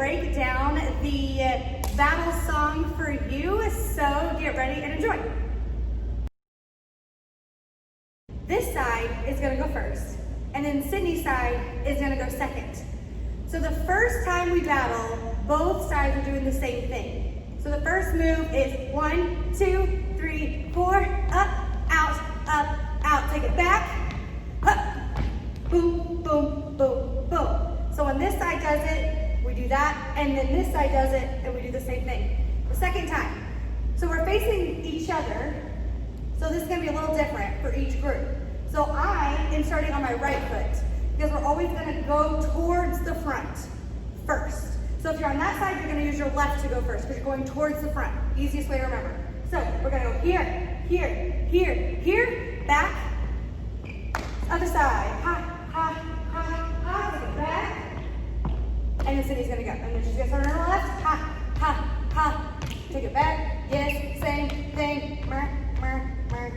break down the battle song for you, so get ready and enjoy. This side is gonna go first, and then Sydney's side is gonna go second. So the first time we battle, both sides are doing the same thing. So the first move is 1, 2, 3, 4, up, out, take it back, up, boom, boom, boom, boom. So when this side does it, we do that, and then this side does it, and we do the same thing. The second time. So we're facing each other, so this is gonna be a little different for each group. So I am starting on my right foot, because we're always gonna go towards the front first. So if you're on that side, you're gonna use your left to go first, because you're going towards the front. Easiest way to remember. So we're gonna go here, here, here, here, back, other side, ha, ha, ha, ha, take it back. And then Sydney's gonna go. And then she's gonna turn on her left. Ha, ha, ha. Take it back. Yes, same thing. Mer, mer, mer.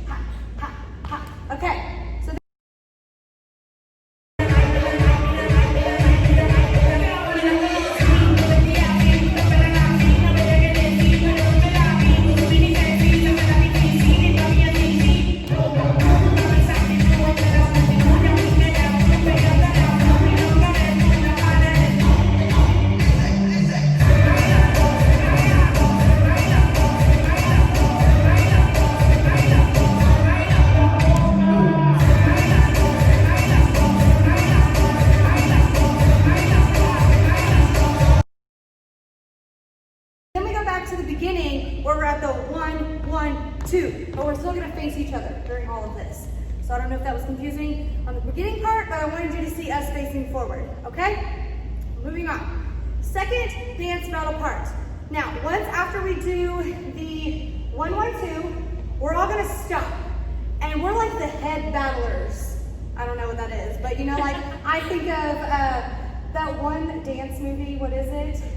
Ha, ha, ha. Okay. So to the beginning where we're at the 1, 1, 2, but we're still gonna face each other during all of this. So I don't know if that was confusing on the beginning part, but I wanted you to see us facing forward, okay? Moving on. Second dance battle part. Now, once after we do the 1, 1, 2, we're all gonna stop. And we're like the head battlers. I don't know what that is, but you know, like I think of that one dance movie, what is it?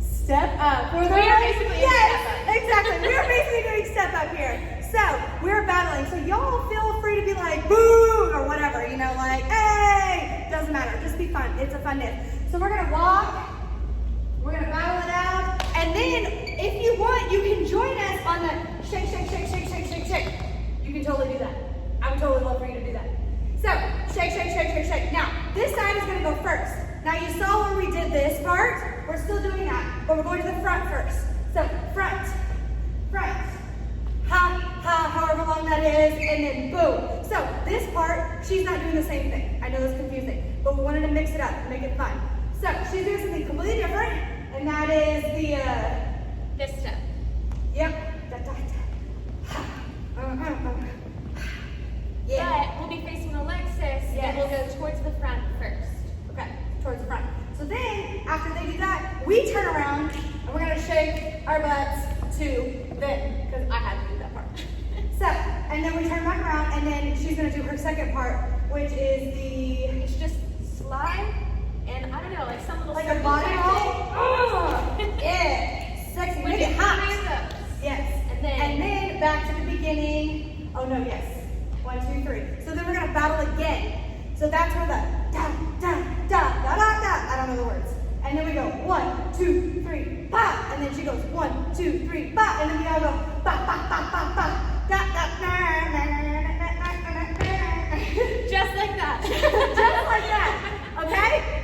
Step up. We are basically exactly. We are basically doing step up here. So we're battling. So y'all feel free to be like boo or whatever, you know, like hey, doesn't matter. Just be fun. It's a fun dance. So we're gonna walk. We're gonna battle it out, and then if you want, you can join us on the shake, shake, shake, shake, shake, shake, shake. You can totally do that. I would totally love for you to do that. So shake, shake, shake, shake, shake. Now this side is gonna go first. Now you saw when we did this part. We're still doing that, but we're going to the front first. So front, front, ha, ha, however long that is, and then boom. So this part, she's not doing the same thing. I know it's confusing, but we wanted to mix it up and make it fun. So she's doing something completely different, and that is the, this step. Yep. Da, da, da. Yeah. But we'll be facing Alexis, yes. And we'll go towards the front first. Okay, towards the front. So then, after they do that, we turn around and we're gonna shake our butts to them, because I had to do that part. So, and then we turn back around, and then she's gonna do her second part, which is It's just slide, and I don't know, like some little like a body roll. Oh, yeah, sexy, make it hot. Yes, and then back to the beginning. Oh no, yes. 1, 2, 3. So then we're gonna battle again. So that's where the da, da, da, da, da, da. I don't know the words. And then we go 1, 2, 3, ba. And then she goes 1, 2, 3, ba. And then we all go ba, ba, ba, ba, ba. Da, da, da, da, da, da, da, da. just like that. Just like that. Okay?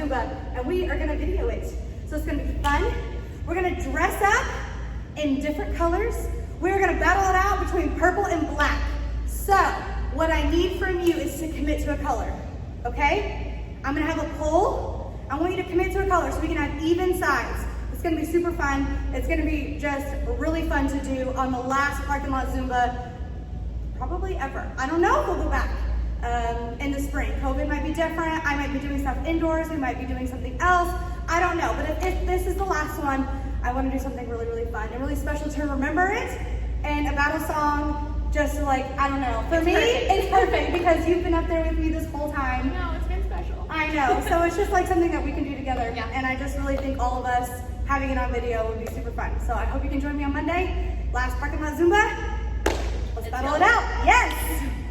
Zumba, and we are gonna video it. So it's gonna be fun. We're gonna dress up in different colors. We're gonna battle it out between purple and black. So what I need from you is to commit to a color, okay? I'm gonna have a poll. I want you to commit to a color so we can have even sides. It's gonna be super fun. It's gonna be just really fun to do on the last parking lot Zumba, probably ever. I don't know if we'll go back in the spring. COVID might be different. I might be doing stuff indoors. We might be doing something else. I don't know, but if this is the last one, I wanna do something really, really fun and really special to remember it, and a battle song, just like, I don't know. For me, it's perfect because you've been up there with me this whole time. No, it's been special. I know, so it's just like something that we can do together. Yeah. And I just really think all of us having it on video would be super fun. So I hope you can join me on Monday. Last parking lot Zumba. Let's battle it out. Yes.